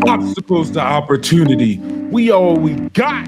Obstacles to opportunity. We all we got.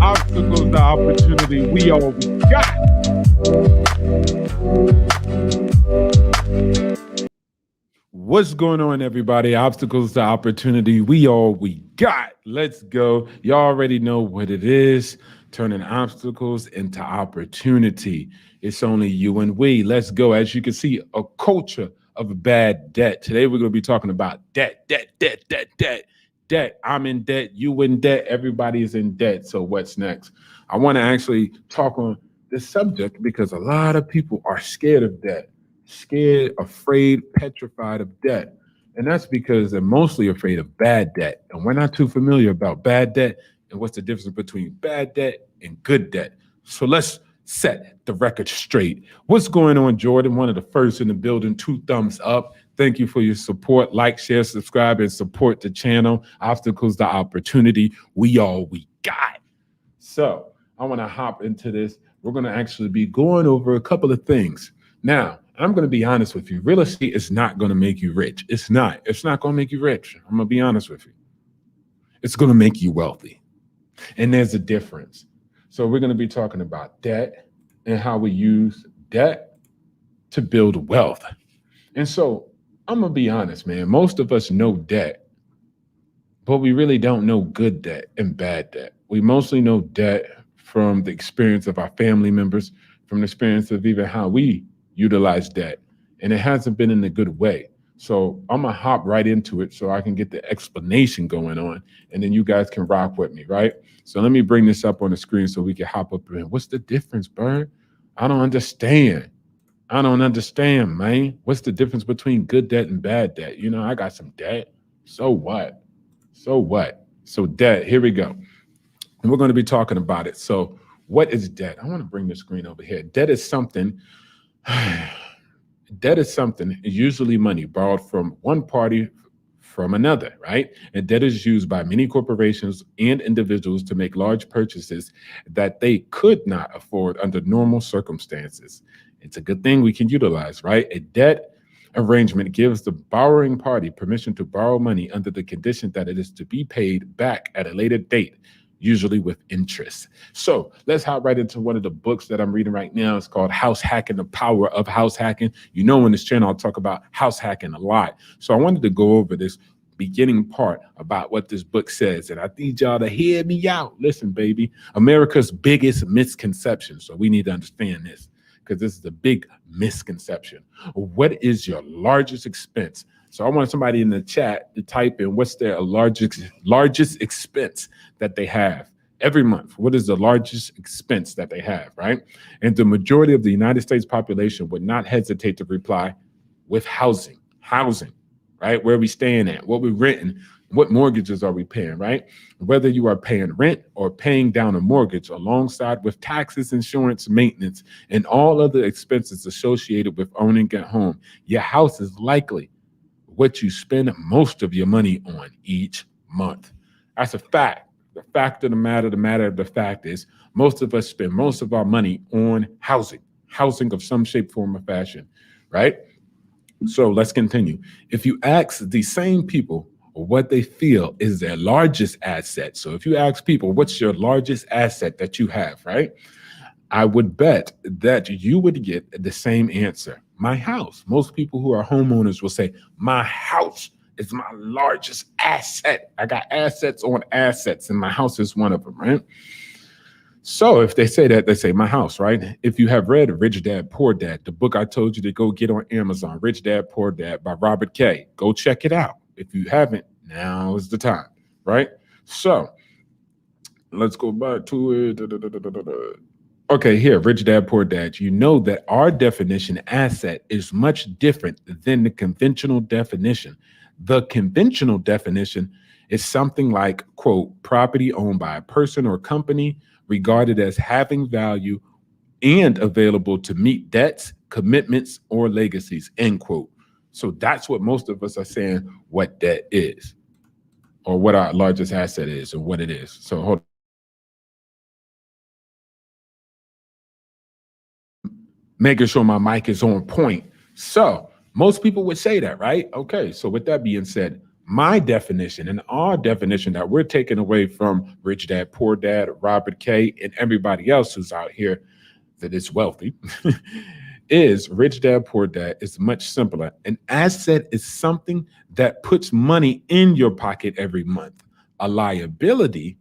Obstacles to opportunity. We all we got. What's going on, everybody? Obstacles to opportunity. We all we got. Let's go. You already know what it is. Turning obstacles into opportunity. It's only you and we. Let's go. As you can see, a culture of bad debt. Today we're going to be talking about debt. I'm in debt. You in debt. Everybody is in debt. So what's next? I want to actually talk on this subject because a lot of people are scared of debt, scared, afraid, petrified of debt. And that's because they're mostly afraid of bad debt. And we're not too familiar about bad debt and what's the difference between bad debt and good debt. So let's set the record straight. What's going on, Jordan? One of the first in the building. 2 thumbs up. Thank you for your support. Like, share, subscribe, and support the channel. Obstacles to opportunity. We all we got. So I want to hop into this. We're going to actually be going over a couple of things. Now, I'm going to be honest with you. Real estate is not going to make you rich. It's not. It's not going to make you rich. I'm going to be honest with you. It's going to make you wealthy. And there's a difference. So we're going to be talking about debt and how we use debt to build wealth. And so I'm going to be honest, man. Most of us know debt, but we really don't know good debt and bad debt. We mostly know debt from the experience of our family members, from the experience of even how we utilize debt. And it hasn't been in a good way. So I'm going to hop right into it so I can get the explanation going on. And then you guys can rock with me, right? So let me bring this up on the screen so we can hop up in. What's the difference, Bird? I don't understand. I don't understand, man. What's the difference between good debt and bad debt? You know, I got some debt. So what? So what? So debt, here we go. And we're going to be talking about it. So what is debt? I want to bring the screen over here. Debt is something, usually money borrowed from one party from another, right? And debt is used by many corporations and individuals to make large purchases that they could not afford under normal circumstances. It's a good thing we can utilize, right? A debt arrangement gives the borrowing party permission to borrow money under the condition that it is to be paid back at a later date, usually with interest. So let's hop right into one of the books that I'm reading right now. It's called House Hacking, The Power of House Hacking. You know, in this channel, I'll talk about house hacking a lot. So I wanted to go over this beginning part about what this book says. And I need y'all to hear me out. Listen, baby, America's biggest misconception. So we need to understand this because this is a big misconception. What is your largest expense? So I want somebody in the chat to type in what's their largest expense that they have every month. What is the largest expense that they have, right? And the majority of the United States population would not hesitate to reply with housing, right? Where are we staying at? What we're renting? What mortgages are we paying, right? Whether you are paying rent or paying down a mortgage alongside with taxes, insurance, maintenance, and all other expenses associated with owning a home, your house is likely what you spend most of your money on each month. That's a fact. The fact of the matter of the fact is most of us spend most of our money on housing of some shape, form, or fashion, right? So let's continue. If you ask the same people what they feel is their largest asset, so if you ask people, what's your largest asset that you have, right? I would bet that you would get the same answer. My house. Most people who are homeowners will say, my house is my largest asset. I got assets on assets, and my house is one of them, right? So if they say that, they say my house, right? If you have read Rich Dad Poor Dad, the book I told you to go get on Amazon, Rich Dad Poor Dad by Robert K., go check it out. If you haven't, now is the time, right? So let's go back to it. Okay, here, Rich Dad Poor Dad. You know that our definition asset is much different than the conventional definition. The conventional definition is something like, quote, property owned by a person or company regarded as having value and available to meet debts, commitments, or legacies, end quote. So that's what most of us are saying what debt is, or what our largest asset is, or what it is. So hold on. Making sure my mic is on point. So most people would say that, right? Okay. So with that being said, my definition and our definition that we're taking away from Rich Dad, Poor Dad, Robert K., and everybody else who's out here that is wealthy is Rich Dad Poor Dad is much simpler. An asset is something that puts money in your pocket every month. A liability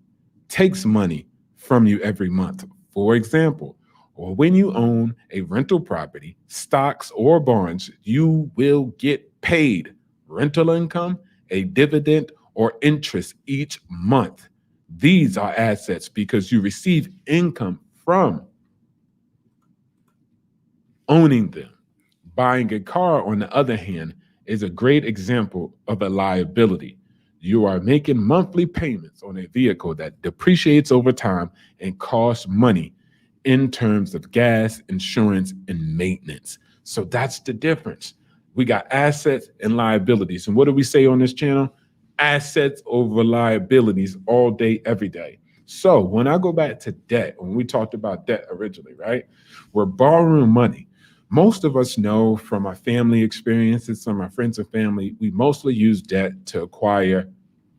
takes money from you every month. For example, or when you own a rental property, stocks, or bonds, you will get paid rental income, a dividend, or interest each month. These are assets because you receive income from owning them. Buying a car, on the other hand, is a great example of a liability. You are making monthly payments on a vehicle that depreciates over time and costs money in terms of gas, insurance, and maintenance. So that's the difference. We got assets and liabilities. And what do we say on this channel? Assets over liabilities all day, every day. So when I go back to debt, when we talked about debt originally, right? We're borrowing money. Most of us know from our family experiences, from our friends and family, we mostly use debt to acquire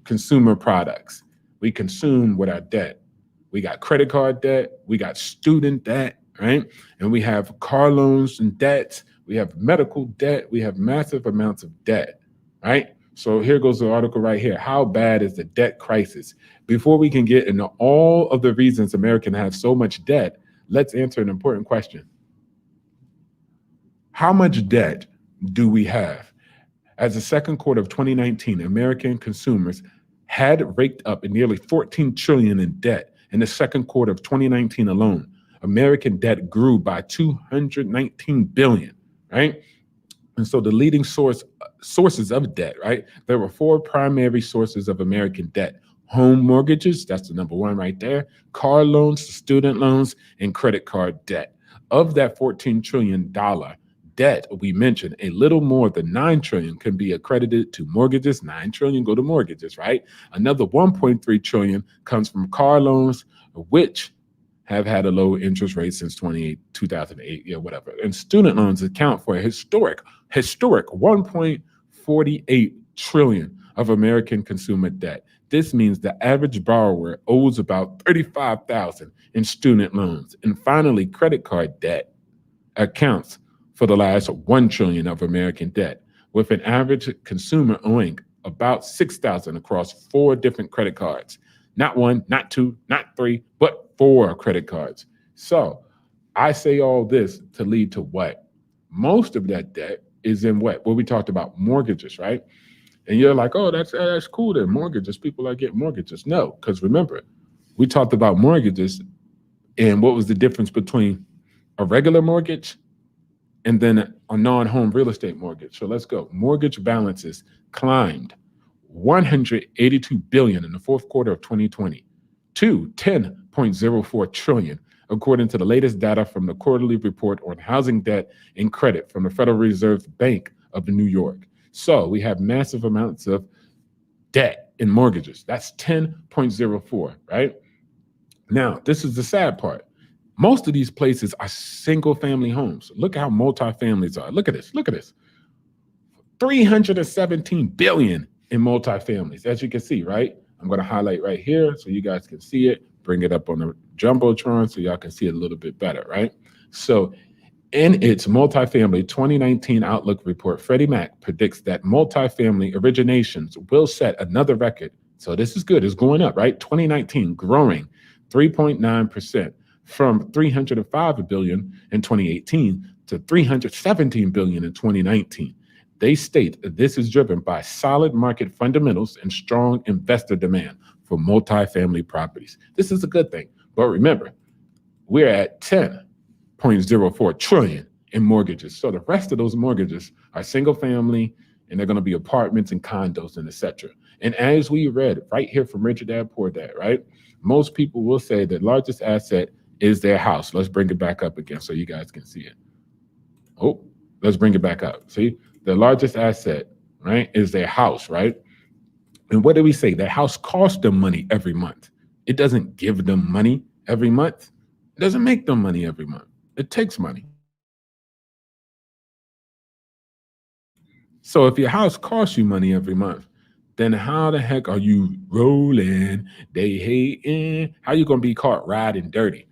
consumer products. We consume with our debt. We got credit card debt, we got student debt, right? And we have car loans and debts, we have medical debt, we have massive amounts of debt, right? So here goes the article right here. How bad is the debt crisis? Before we can get into all of the reasons Americans have so much debt, let's answer an important question. How much debt do we have? As the second quarter of 2019, American consumers had raked up nearly 14 trillion in debt in the second quarter of 2019 alone. American debt grew by 219 billion, right? And so the leading sources of debt, right? There were four primary sources of American debt: home mortgages, that's the number one right there, car loans, student loans, and credit card debt. Of that $14 trillion debt we mentioned, a little more than 9 trillion can be accredited to mortgages. 9 trillion go to mortgages, right? Another 1.3 trillion comes from car loans, which have had a low interest rate since 2008, yeah, whatever. And student loans account for a historic 1.48 trillion of American consumer debt. This means the average borrower owes about 35,000 in student loans. And finally, credit card debt accounts for the last 1 trillion of American debt, with an average consumer owing about 6,000 across four different credit cards. Not one, not two, not three, but four credit cards. So I say all this to lead to what? Most of that debt is in what? What we talked about, mortgages, right? And you're like, oh, that's cool then. Mortgages, people are getting mortgages. No, because remember, we talked about mortgages and what was the difference between a regular mortgage and then a non-home real estate mortgage. So let's go. Mortgage balances climbed 182 billion in the fourth quarter of 2020 to 10.04 trillion, according to the latest data from the quarterly report on housing debt and credit from the Federal Reserve Bank of New York. So we have massive amounts of debt in mortgages. That's 10.04, right? Now, this is the sad part. Most of these places are single family homes. Look how multifamilies are. Look at this. Look at this. 317 billion in multifamilies, as you can see, right? I'm going to highlight right here so you guys can see it, bring it up on the Jumbotron so y'all can see it a little bit better, right? So In its multifamily 2019 Outlook report, Freddie Mac predicts that multifamily originations will set another record. So this is good. It's going up, right? 2019 growing 3.9% from 305 billion in 2018 to 317 billion in 2019. They state that this is driven by solid market fundamentals and strong investor demand for multifamily properties. This is a good thing. But remember, we're at 10.04 trillion in mortgages. So the rest of those mortgages are single family, and they're going to be apartments and condos and etc. And as we read right here from Rich Dad Poor Dad, right? Most people will say the largest asset is their house. Let's bring it back up again so you guys can see it. Oh, let's bring it back up. See, the largest asset, right, is their house, right? And what do we say? Their house costs them money every month. It doesn't give them money every month. It doesn't make them money every month. It takes money. So if your house costs you money every month, then how the heck are you rolling? They hating. How you gonna be caught riding dirty?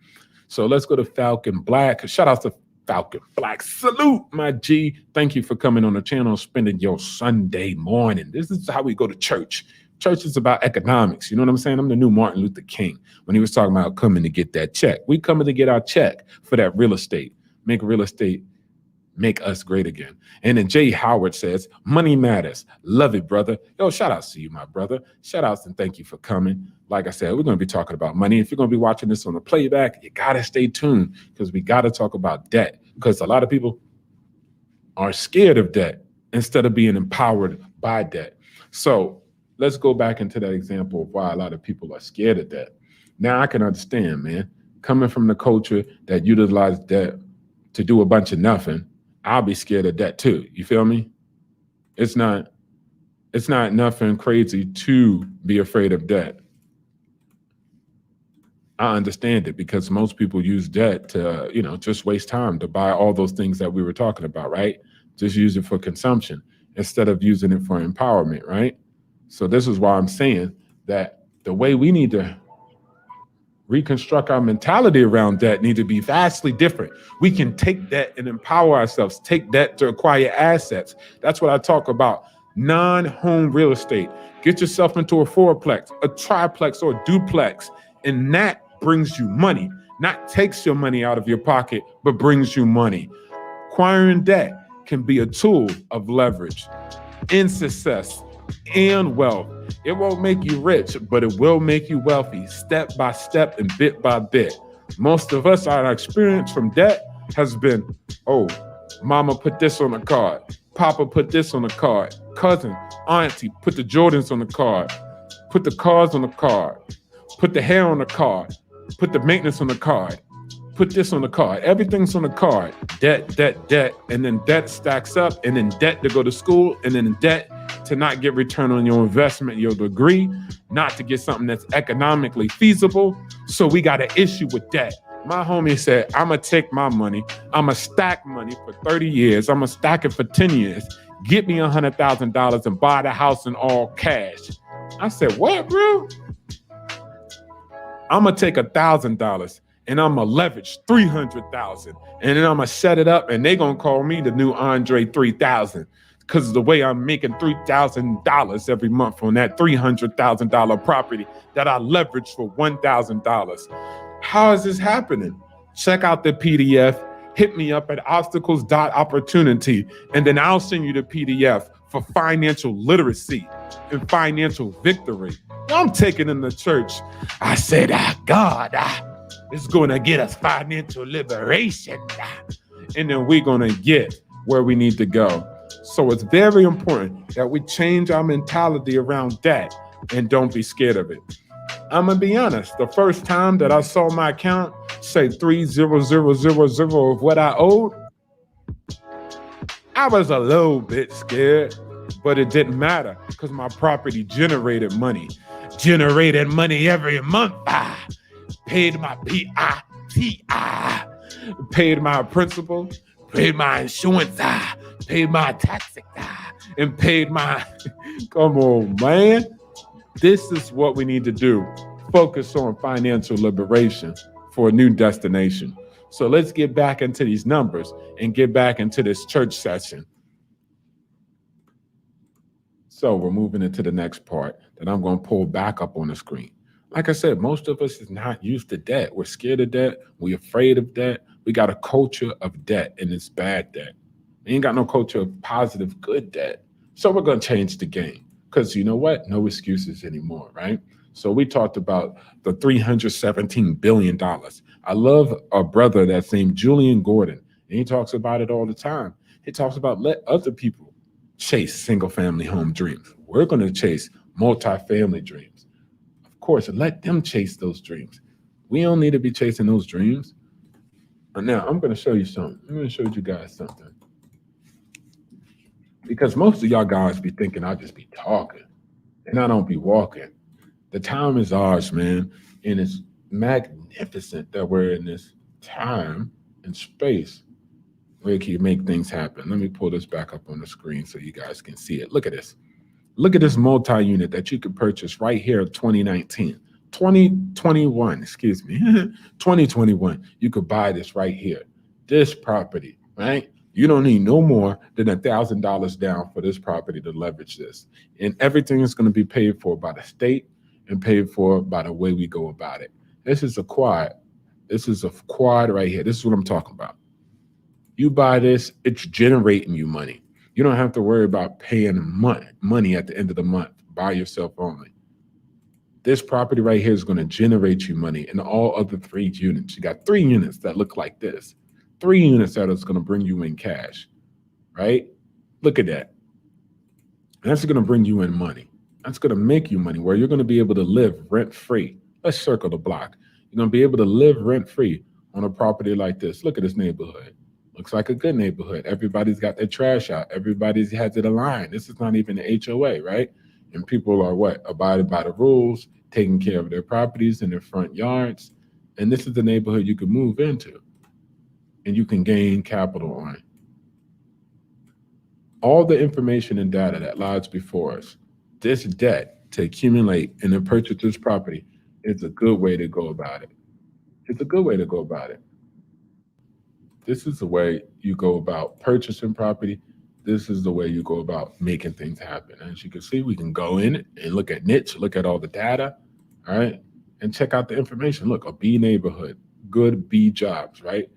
So let's go to Falcon Black. Shout out to Falcon Black. Salute, my G. Thank you for coming on the channel, spending your Sunday morning. This is how we go to church. Church is about economics. You know what I'm saying? I'm the new Martin Luther King when he was talking about coming to get that check. We coming to get our check for that real estate. Make real estate make us great again. And then Jay Howard says, money matters. Love it, brother. Yo, shout outs to you, my brother. Shout outs and thank you for coming. Like I said, we're going to be talking about money. If you're going to be watching this on the playback, you got to stay tuned because we got to talk about debt because a lot of people are scared of debt instead of being empowered by debt. So let's go back into that example of why a lot of people are scared of debt. Now I can understand, man, coming from the culture that utilized debt to do a bunch of nothing, I'll be scared of that too. You feel me? It's not nothing crazy to be afraid of debt. I understand it because most people use debt to, just waste time to buy all those things that we were talking about, right? Just use it for consumption instead of using it for empowerment, right? So this is why I'm saying that the way we need to reconstruct our mentality around debt need to be vastly different. We can take debt and empower ourselves, take debt to acquire assets. That's what I talk about. Non-home real estate. Get yourself into a fourplex, a triplex, or a duplex, and that brings you money. Not takes your money out of your pocket, but brings you money. Acquiring debt can be a tool of leverage in success and wealth. It won't make you rich, but it will make you wealthy step by step and bit by bit. Most of us, our experience from debt has been, oh, mama put this on the card. Papa put this on the card. Cousin, auntie, put the Jordans on the card. Put the cars on the card. Put the hair on the card. Put the maintenance on the card. Put this on the card. Everything's on the card. Debt, debt, debt. And then debt stacks up. And then debt to go to school. And then debt to not get return on your investment, your degree, not to get something that's economically feasible. So we got an issue with debt. My homie said, I'm going to take my money. I'm going to stack money for 30 years. I'm going to stack it for 10 years. Get me $100,000 and buy the house in all cash. I said, what, bro? I'm going to take $1,000 and I'm going to leverage $300,000. And then I'm going to set it up and they're going to call me the new Andre 3000 because of the way I'm making $3,000 every month on that $300,000 property that I leveraged for $1,000. How is this happening? Check out the PDF. Hit me up at obstacles.opportunity, and then I'll send you the PDF for financial literacy and financial victory. I'm taking in the church. I said, God is going to get us financial liberation. And then we're going to get where we need to go. So it's very important that we change our mentality around debt and don't be scared of it. I'm going to be honest. The first time that I saw my account say 3,000 of what I owed, I was a little bit scared, but it didn't matter because my property generated money every month. Paid my PITI, paid my principal, paid my insurance, paid my taxes, and paid my, come on, man. This is what we need to do. Focus on financial liberation for a new destination. So let's get back into these numbers and get back into this church session. So we're moving into the next part that I'm going to pull back up on the screen. Like I said, most of us is not used to debt. We're scared of debt. We're afraid of debt. We got a culture of debt, and it's bad debt. We ain't got no culture of positive, good debt. So we're going to change the game because you know what? No excuses anymore, right? So we talked about the $317 billion. I love a brother that's named Julian Gordon, and he talks about it all the time. He talks about let other people chase single family home dreams. We're going to chase multifamily dreams. Of course, let them chase those dreams. We don't need to be chasing those dreams. And now I'm going to show you something. I'm going to show you guys something. Because most of y'all guys be thinking I just be talking and I don't be walking. The time is ours, man. And it's magnificent that we're in this time and space where we can make things happen. Let me pull this back up on the screen so you guys can see it. Look at this. Look at this multi-unit that you could purchase right here in 2019. 2021, excuse me, 2021. You could buy this right here. This property, right? You don't need no more than $1,000 down for this property to leverage this. And everything is going to be paid for by the state and paid for by the way we go about it. This is a quad. This is a quad right here. This is what I'm talking about. You buy this, it's generating you money. You don't have to worry about paying money at the end of the month by yourself only. This property right here is going to generate you money in all other 3 units. You got 3 units that look like this. 3 units that is going to bring you in cash, right? Look at that. And that's going to bring you in money. That's going to make you money where you're going to be able to live rent free. Let's circle the block. You're going to be able to live rent free on a property like this. Look at this neighborhood. Looks like a good neighborhood. Everybody's got their trash out. Everybody's has it aligned. This is not even an HOA, right? And people are what? Abiding by the rules, taking care of their properties and their front yards. And this is the neighborhood you can move into and you can gain capital on. All the information and data that lies before us, this debt to accumulate and to purchase this property is a good way to go about it. It's a good way to go about it. This is the way you go about purchasing property. This is the way you go about making things happen. As you can see, we can go in and look at niche, look at all the data, all right, and check out the information. Look, a B neighborhood, good B jobs, right?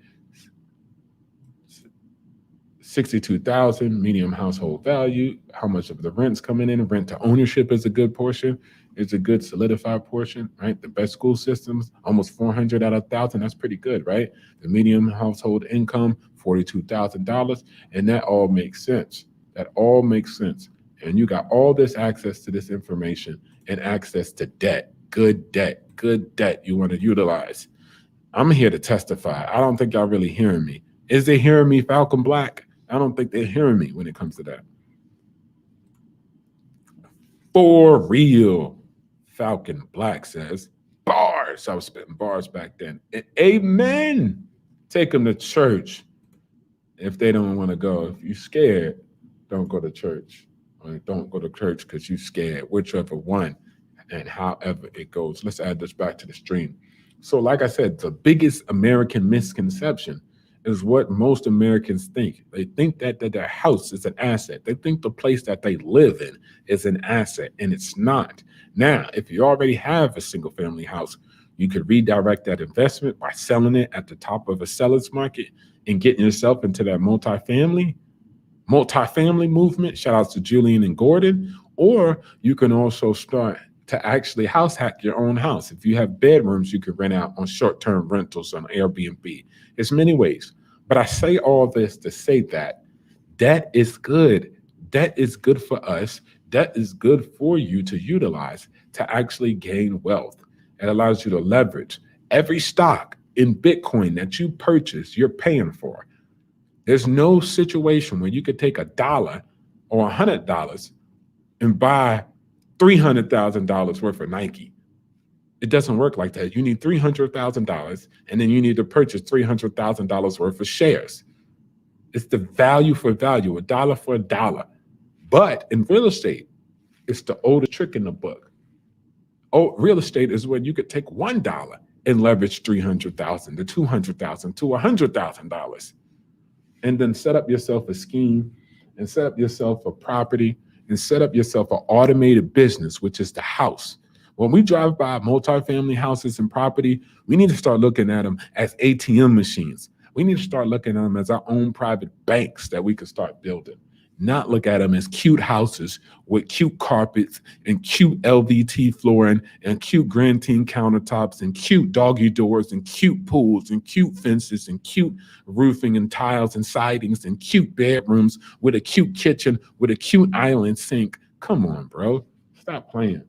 62,000 medium household value. How much of the rent's coming in? Rent to ownership is a good portion. It's a good solidified portion, right? The best school systems, almost 400 out of 1,000. That's pretty good, right? The medium household income, $42,000, and that all makes sense. That all makes sense. And you got all this access to this information and access to debt, good debt you want to utilize. I'm here to testify. I don't think y'all really hearing me. Is they hearing me, Falcon Black? I don't think they're hearing me when it comes to that. For real, Falcon Black says, bars. I was spitting bars back then. And amen. Take them to church if they don't want to go. If you're scared, don't go to church. Or don't go to church because you're scared, whichever one and however it goes. Let's add this back to the stream. So like I said, the biggest American misconception is what most Americans think. They think that their house is an asset. They think the place that they live in is an asset, and it's not. Now, if you already have a single family house, you could redirect that investment by selling it at the top of a seller's market and getting yourself into that multifamily movement. Shout out to Julian and Gordon. Or you can also start to actually house hack your own house. If you have bedrooms, you can rent out on short-term rentals on Airbnb. There's many ways. But I say all this to say that debt is good. Debt is good for us. Debt is good for you to utilize to actually gain wealth. It allows you to leverage every stock in Bitcoin that you purchase, you're paying for. There's no situation where you could take $1 or $100 and buy $300,000 worth of Nike. It doesn't work like that. You need $300,000 and then you need to purchase $300,000 worth of shares. It's the value for value, $1 for $1. But in real estate, it's the oldest trick in the book. Oh, real estate is when you could take $1 and leverage 300,000 to 200,000 to $100,000, and then set up yourself a scheme and set up yourself a property and set up yourself an automated business, which is the house. When we drive by multifamily houses and property, we need to start looking at them as ATM machines. We need to start looking at them as our own private banks that we could start building, not look at them as cute houses with cute carpets and cute LVT flooring and cute Grantine countertops and cute doggy doors and cute pools and cute fences and cute roofing and tiles and sidings and cute bedrooms with a cute kitchen with a cute island sink. Come on, bro. Stop playing.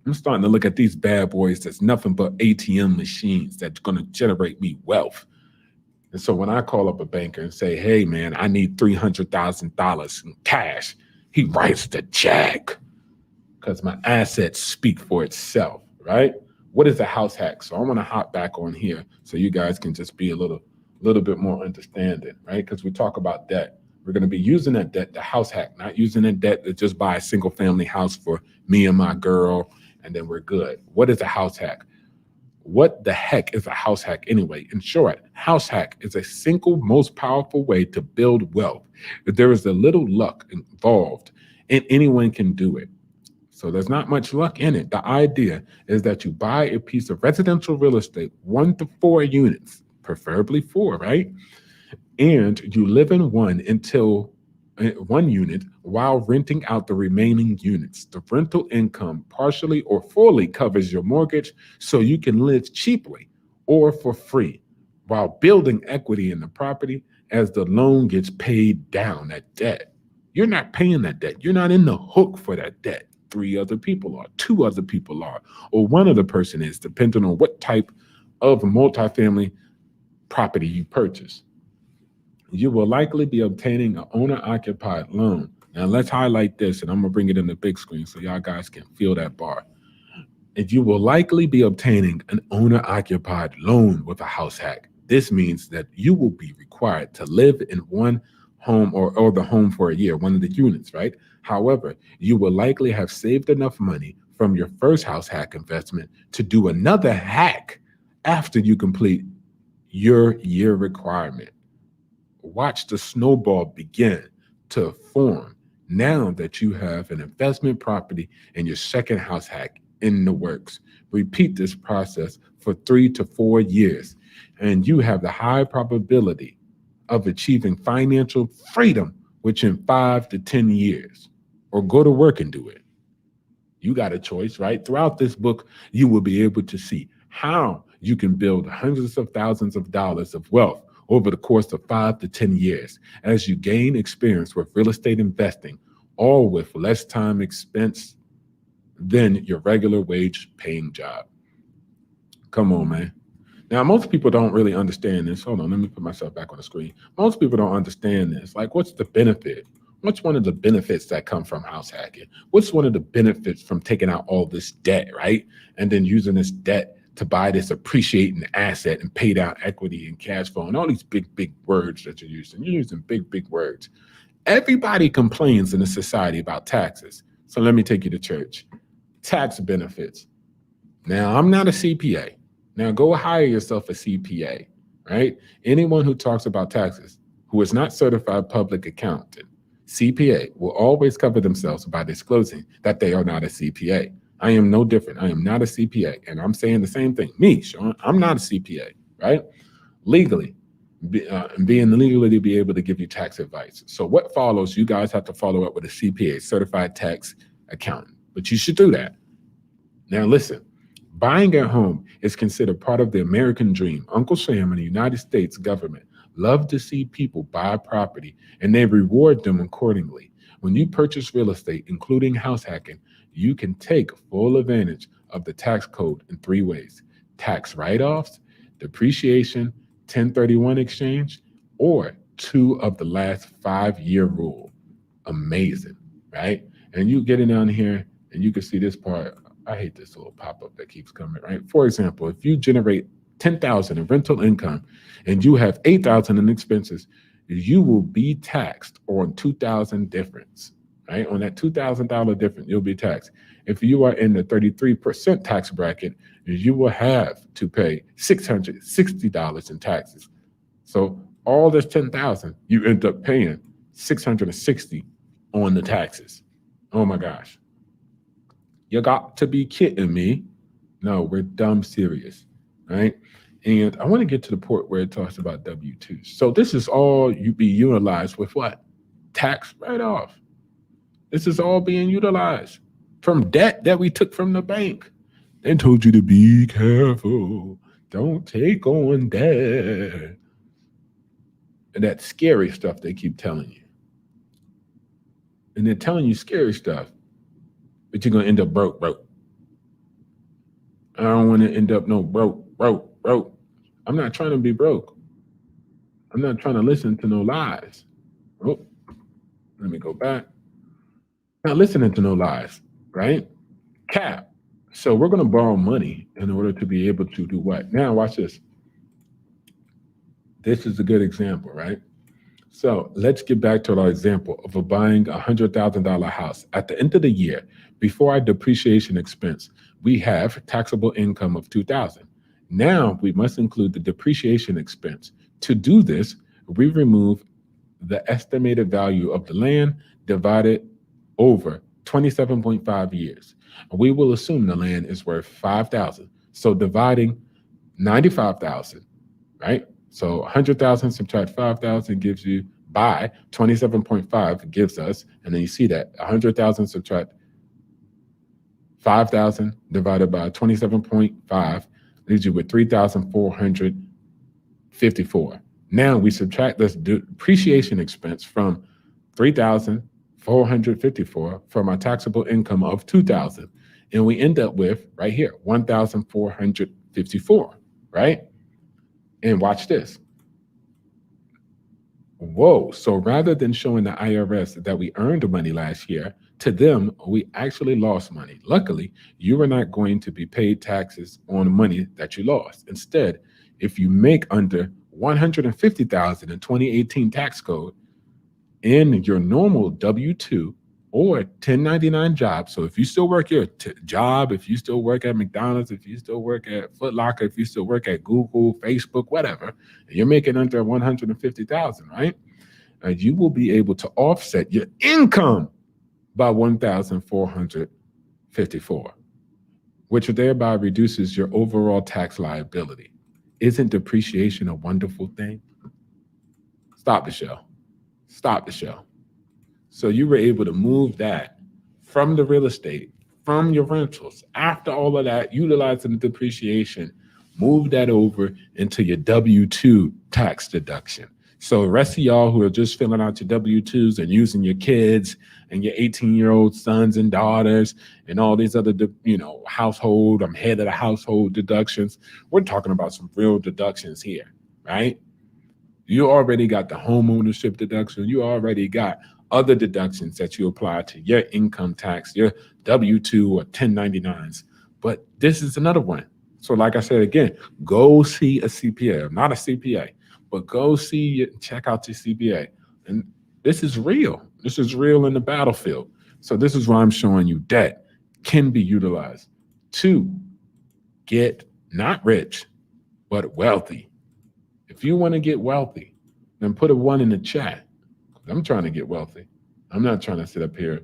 I'm starting to look at these bad boys that's nothing but ATM machines that's going to generate me wealth. And so when I call up a banker and say, hey, man, I need $300,000 in cash, he writes the check because my assets speak for itself, right? What is a house hack? So I want to hop back on here so you guys can just be a little bit more understanding, right? Because we talk about debt. We're going to be using that debt, the house hack, not using that debt to just buy a single family house for me and my girl, and then we're good. What is a house hack? What the heck is a house hack anyway? In short, house hack is a single most powerful way to build wealth. There is a little luck involved, and anyone can do it. So there's not much luck in it. The idea is that you buy a piece of residential real estate, 1 to 4 units, preferably 4, right? And you live in one unit while renting out the remaining units. The rental income partially or fully covers your mortgage so you can live cheaply or for free while building equity in the property as the loan gets paid down, that debt. You're not paying that debt. You're not in the hook for that debt. 3 other people are, 2 other people are, or one other person is, depending on what type of multifamily property you purchase. You will likely be obtaining an owner-occupied loan. Now let's highlight this, and I'm gonna bring it in the big screen so y'all guys can feel that bar. And you will likely be obtaining an owner-occupied loan with a house hack. This means that you will be required to live in one home or the home for a year, one of the units, right? However, you will likely have saved enough money from your first house hack investment to do another hack after you complete your year requirement. Watch the snowball begin to form now that you have an investment property and your second house hack in the works. Repeat this process for 3 to 4 years, and you have the high probability of achieving financial freedom within 5 to 10 years, or go to work and do it. You got a choice, right? Throughout this book, you will be able to see how you can build hundreds of thousands of dollars of wealth over the course of 5 to 10 years as you gain experience with real estate investing, all with less time expense than your regular wage paying job. Come on, man. Now, most people don't really understand this. Hold on, let me put myself back on the screen. Most people don't understand this. Like, what's the benefit? What's one of the benefits that come from house hacking? What's one of the benefits from taking out all this debt, right? And then using this debt to buy this appreciating asset and pay down equity and cash flow and all these big, big words that you're using. You're using big, big words. Everybody complains in a society about taxes. So let me take you to church. Tax benefits. Now, I'm not a CPA. Now, go hire yourself a CPA, right? Anyone who talks about taxes who is not certified public accountant, CPA, will always cover themselves by disclosing that they are not a CPA. I am no different. I am not a CPA. And I'm saying the same thing. Me, Sean, I'm not a CPA, right? Legally, being legally to be able to give you tax advice. So what follows, you guys have to follow up with a CPA, certified tax accountant. But you should do that. Now listen, buying a home is considered part of the American dream. Uncle Sam and the United States government love to see people buy property, and they reward them accordingly. When you purchase real estate, including house hacking, you can take full advantage of the tax code in 3 ways: tax write-offs, depreciation, 1031 exchange, or 2 of the last 5-year rule. Amazing, right? And you get in down here and you can see this part. I hate this little pop-up that keeps coming, right? For example, if you generate $10,000 in rental income and you have $8,000 in expenses, you will be taxed on $2,000 difference, right? On that $2,000 difference, you'll be taxed. If you are in the 33% tax bracket, you will have to pay $660 in taxes. So all this 10,000, you end up paying 660 on the taxes. Oh my gosh. You got to be kidding me. No, we're dumb serious, right? And I want to get to the point where it talks about W-2s. So this is all you be utilized with what? Tax write-off. This is all being utilized from debt that we took from the bank. They told you to be careful. Don't take on debt. And that scary stuff they keep telling you. And they're telling you scary stuff, but you're going to end up broke. I don't want to end up no broke. I'm not trying to be broke. I'm not trying to listen to no lies. Oh, let me go back. Not listening to no lies, right? Cap. So we're going to borrow money in order to be able to do what? Now, watch this. This is a good example, right? So let's get back to our example of buying $100,000 house. At the end of the year, before our depreciation expense, we have taxable income of 2,000. Now we must include the depreciation expense. To do this, we remove the estimated value of the land divided over 27.5 years. We will assume the land is worth 5,000. So dividing 95,000, right? So 100,000 subtract 5,000 gives you by 27.5 gives us, and then you see that 100,000 subtract 5,000 divided by 27.5 leaves you with 3,454. Now we subtract this depreciation expense from 3,454 from our taxable income of 2,000, and we end up with right here 1,454, right? And watch this. Whoa. So rather than showing the IRS that we earned money last year, to them, we actually lost money. Luckily, you are not going to be paid taxes on money that you lost. Instead, if you make under 150,000 in 2018 tax code in your normal W-2 or 1099 job. So if you still work your job, if you still work at McDonald's, if you still work at Foot Locker, if you still work at Google, Facebook, whatever, and you're making under 150,000, right? You will be able to offset your income by 1,454, which thereby reduces your overall tax liability. Isn't depreciation a wonderful thing? Stop the show. Stop the show. So you were able to move that from the real estate, from your rentals, after all of that, utilizing the depreciation, move that over into your W-2 tax deduction. So the rest of y'all who are just filling out your W-2s and using your kids and your 18-year-old sons and daughters and all these other, household, I'm head of the household deductions. We're talking about some real deductions here, right? You already got the home ownership deduction. You already got other deductions that you apply to your income tax, your W-2 or 1099s. But this is another one. So like I said, again, go see a CPA. I'm not a CPA, but go check out your CPA. And this is real. This is real in the battlefield. So this is why I'm showing you debt can be utilized to get not rich, but wealthy. If you want to get wealthy, then put a 1 in the chat. I'm trying to get wealthy. I'm not trying to sit up here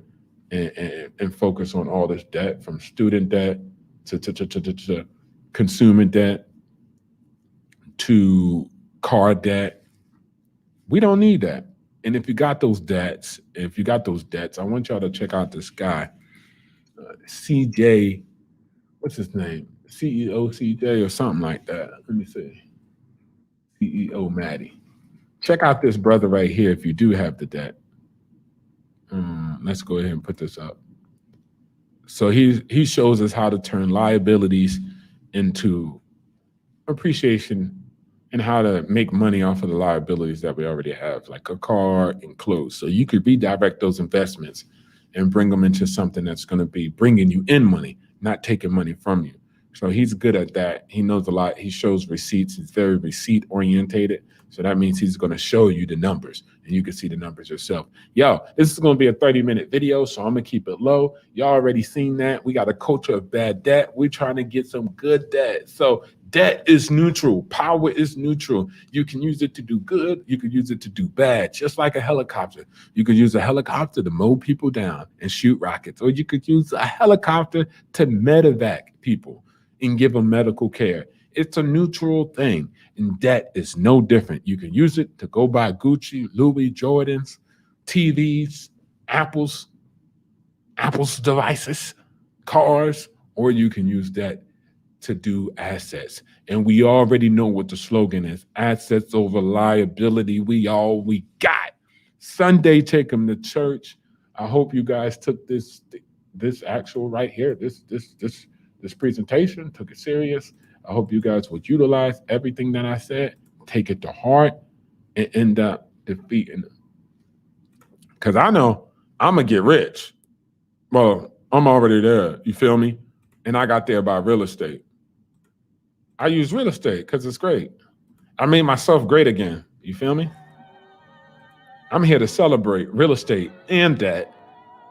and focus on all this debt, from student debt to consumer debt to car debt. We don't need that. And if you got those debts, I want y'all to check out this guy, CJ, what's his name? CEO CJ or something like that. Let me see. CEO Maddie. Check out this brother right here if you do have the debt. Let's go ahead and put this up. So he shows us how to turn liabilities into appreciation and how to make money off of the liabilities that we already have, like a car and clothes. So you could redirect those investments and bring them into something that's going to be bringing you in money, not taking money from you. So he's good at that. He knows a lot. He shows receipts. He's very receipt orientated. So that means he's going to show you the numbers and you can see the numbers yourself. Yo, this is going to be a 30-minute video, so I'm going to keep it low. Y'all already seen that. We got a culture of bad debt. We're trying to get some good debt. So debt is neutral. Power is neutral. You can use it to do good. You can use it to do bad, just like a helicopter. You could use a helicopter to mow people down and shoot rockets, or you could use a helicopter to medevac people and give them medical care. It's a neutral thing, and debt is no different. You can use it to go buy Gucci, Louis, Jordans, TVs, Apple's devices, cars, or you can use debt to do assets. And we already know what the slogan is: assets over liability. We all we got. Sunday, take them to church. I hope you guys took this actual right here, this presentation, took it serious. I hope you guys would utilize everything that I said, take it to heart, and end up defeating them. Because I know I'm going to get rich. Well, I'm already there. You feel me? And I got there by real estate. I use real estate because it's great. I made myself great again. You feel me? I'm here to celebrate real estate and debt.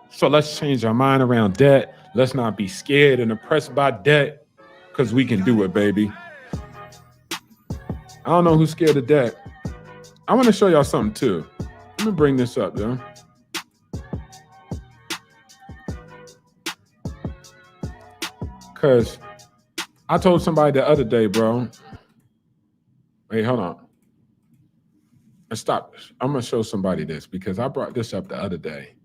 So let's change our mind around debt. Let's not be scared and oppressed by debt, because we can do it, baby. I don't know who's scared of debt. I want to show y'all something too. Let me bring this up, yo. Because I told somebody the other day, bro. Wait, hold on. And stop this. I'm going to show somebody this because I brought this up the other day.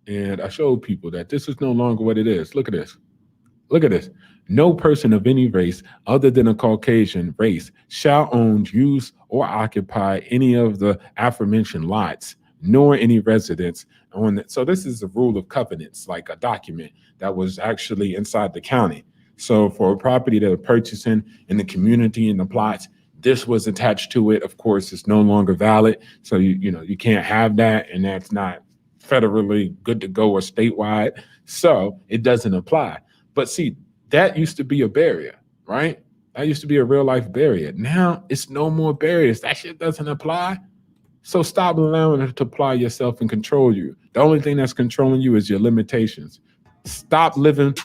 And I showed people that this is no longer what it is. Look at this. Look at this. No person of any race other than a Caucasian race shall own, use, or occupy any of the aforementioned lots, nor any residence on it. So this is the rule of covenants, like a document that was actually inside the county. So for a property that they're purchasing in the community and the plots, this was attached to it. Of course, it's no longer valid. So you can't have that, and that's not federally good to go or statewide. So it doesn't apply. But see, that used to be a barrier, right? That used to be a real life barrier. Now it's no more barriers. That shit doesn't apply. So stop allowing it to apply yourself and control you. The only thing that's controlling you is your limitations. Stop living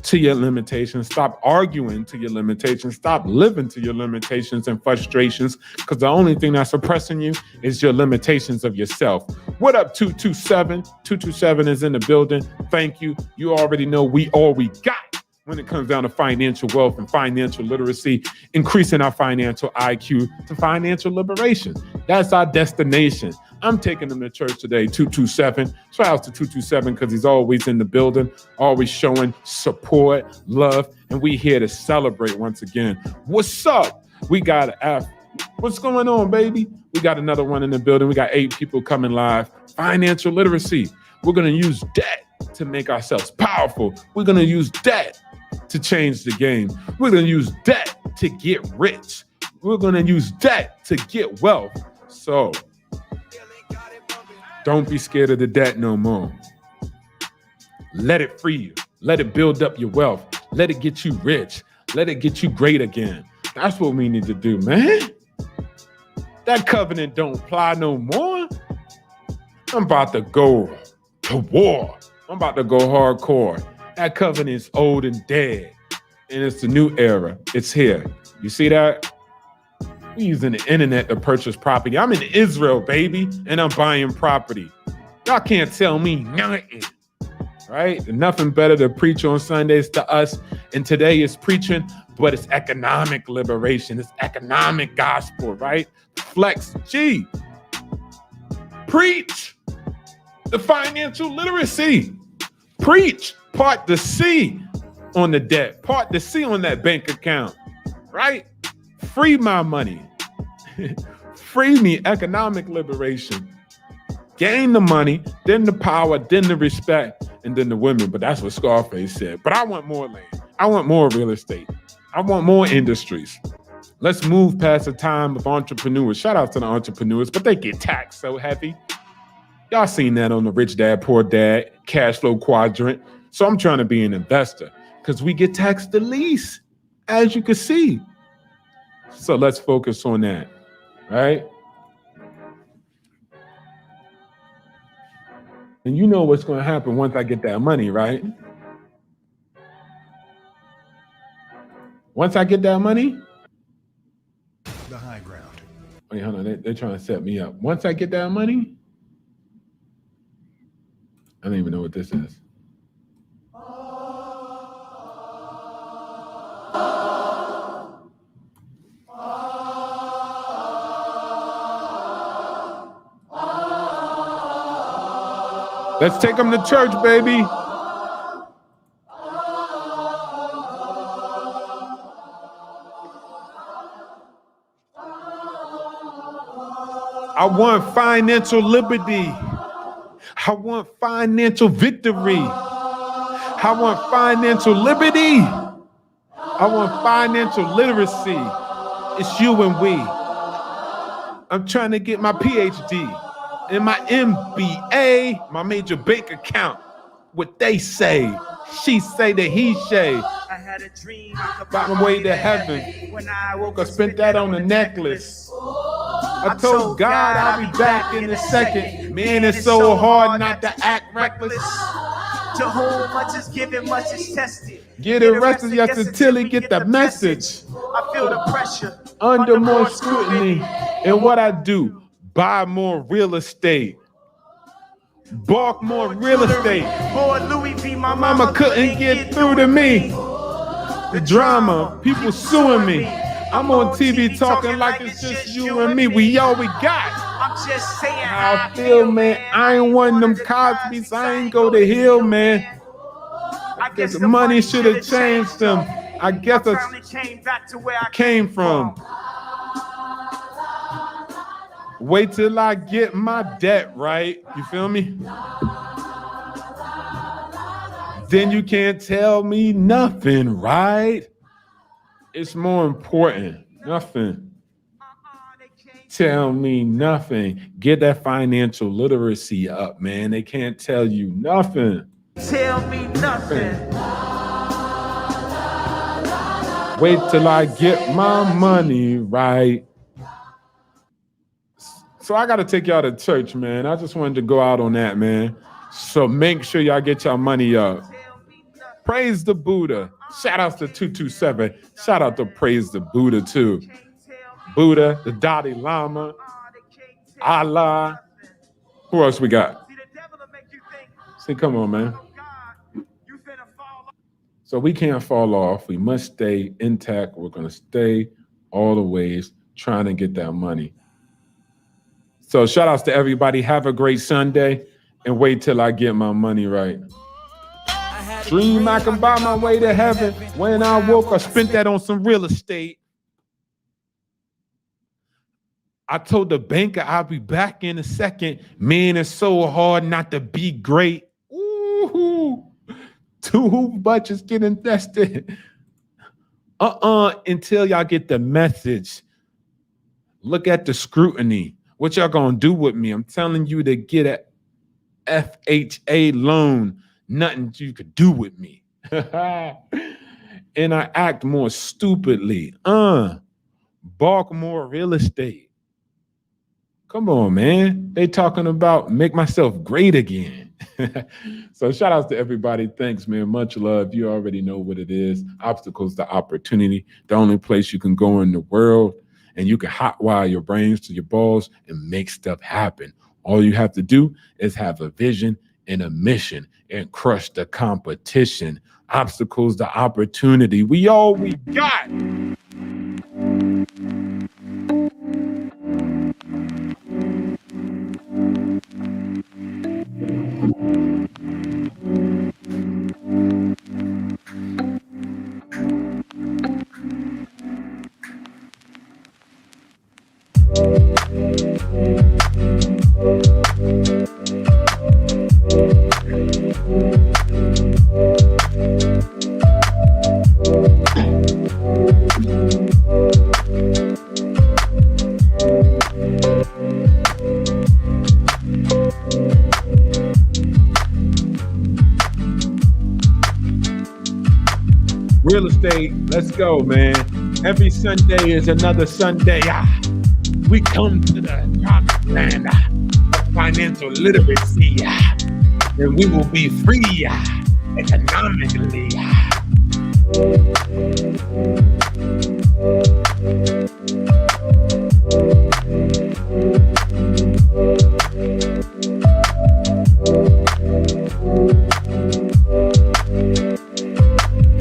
to your limitations. Stop arguing to your limitations. Stop living to your limitations and frustrations, because the only thing that's oppressing you is your limitations of yourself. What up, 227? 227 is in the building. Thank you. You already know we all we got when it comes down to financial wealth and financial literacy, increasing our financial IQ to financial liberation. That's our destination. I'm taking them to church today, 227. Shout out to 227 because he's always in the building, always showing support, love, and we here to celebrate once again. What's up? We got what's going on, baby? We got another one in the building. We got 8 people coming live. Financial literacy. We're going to use debt to make ourselves powerful. We're going to use debt to change the game. We're going to use debt to get rich. We're going to use debt to get wealth. So don't be scared of the debt no more. Let it free you. Let it build up your wealth. Let it get you rich. Let it get you great again. That's what we need to do, man. That covenant don't apply no more. I'm about to go to war. I'm about to go hardcore. That covenant is old and dead. And it's the new era. It's here. You see that? We're using the internet to purchase property. I'm in Israel, baby, and I'm buying property. Y'all can't tell me nothing. Right? And nothing better to preach on Sundays to us. And today is preaching, but it's economic liberation. It's economic gospel, right? Flex G. Preach the financial literacy. Preach part the C on the debt, part the C on that bank account, right? Free my money. Free me, economic liberation. Gain the money, then the power, then the respect, and then the women. But that's what Scarface said. But I want more land. I want more real estate. I want more industries. Let's move past the time of entrepreneurs. Shout out to the entrepreneurs, but they get taxed so heavy. Y'all seen that on the Rich Dad, Poor Dad, cash flow quadrant. So I'm trying to be an investor because we get taxed the least. as you can see. So let's focus on that, right? And you know what's going to happen once I get that money, right? Once I get that money, the high ground. wait, hold on, they're trying to set me up. Once I get that money, I don't even know what this is. Let's take them to church, baby. I want financial liberty. I want financial victory. I want financial liberty. I want financial literacy. It's you and we. I'm trying to get my PhD and my MBA, my major bank account. What they say, she say that he say. I had a dream About my way to heaven. When I woke I up, spent that on a necklace. I told God I'll be back in a second. Man, it's so hard not to act reckless. To whom much is given, much is tested. Get arrested, yes, until he get the message. I feel the pressure. Under more scrutiny. And what I do, buy more real estate. Bark more real estate. More Louis V, my Mama couldn't get through to me. The drama, people suing me. I'm on TV talking like it's just you and me. We all we got. I'm just saying How I feel, man. I ain't one of them Cosby's. I ain't go to Hill, man. I guess The money should have changed them. I guess I I finally came back to where I came from. Wait till I get my debt right. You feel me? Then you can't tell me nothing, right? It's more important. Nothing. Tell me nothing. Get that financial literacy up, man. They can't tell you nothing. Tell me nothing. Wait till I get my money right. So I got to take y'all to church, man. I just wanted to go out on that, man. So make sure y'all get y'all money up. Praise the Buddha. Shout out to 227. Shout out to Praise the Buddha, too. Buddha, the Dalai Lama, Allah. Who else we got? See, come on, man. So we can't fall off. We must stay intact. We're going to stay all the ways trying to get that money. So shout outs to everybody. Have a great Sunday and wait till I get my money right. Dream I can buy my way to heaven. When I woke, I spent that on some real estate. I told the banker I'll be back in a second. Man, it's so hard not to be great. Ooh, too much is getting invested. Until y'all get the message. Look at the scrutiny. What y'all gonna do with me? I'm telling you to get a FHA loan. Nothing you could do with me. And I act more stupidly. Bark more real estate. Come on, man. They talking about make myself great again. So shout outs to everybody. Thanks, man. Much love. You already know what it is. Obstacles to opportunity. The only place you can go in the world and you can hotwire your brains to your balls and make stuff happen. All you have to do is have a vision and a mission and crush the competition. Obstacles to opportunity. We all we got. Real estate, let's go, man. Every Sunday is another Sunday. We come to the promised land of financial literacy, and we will be free economically.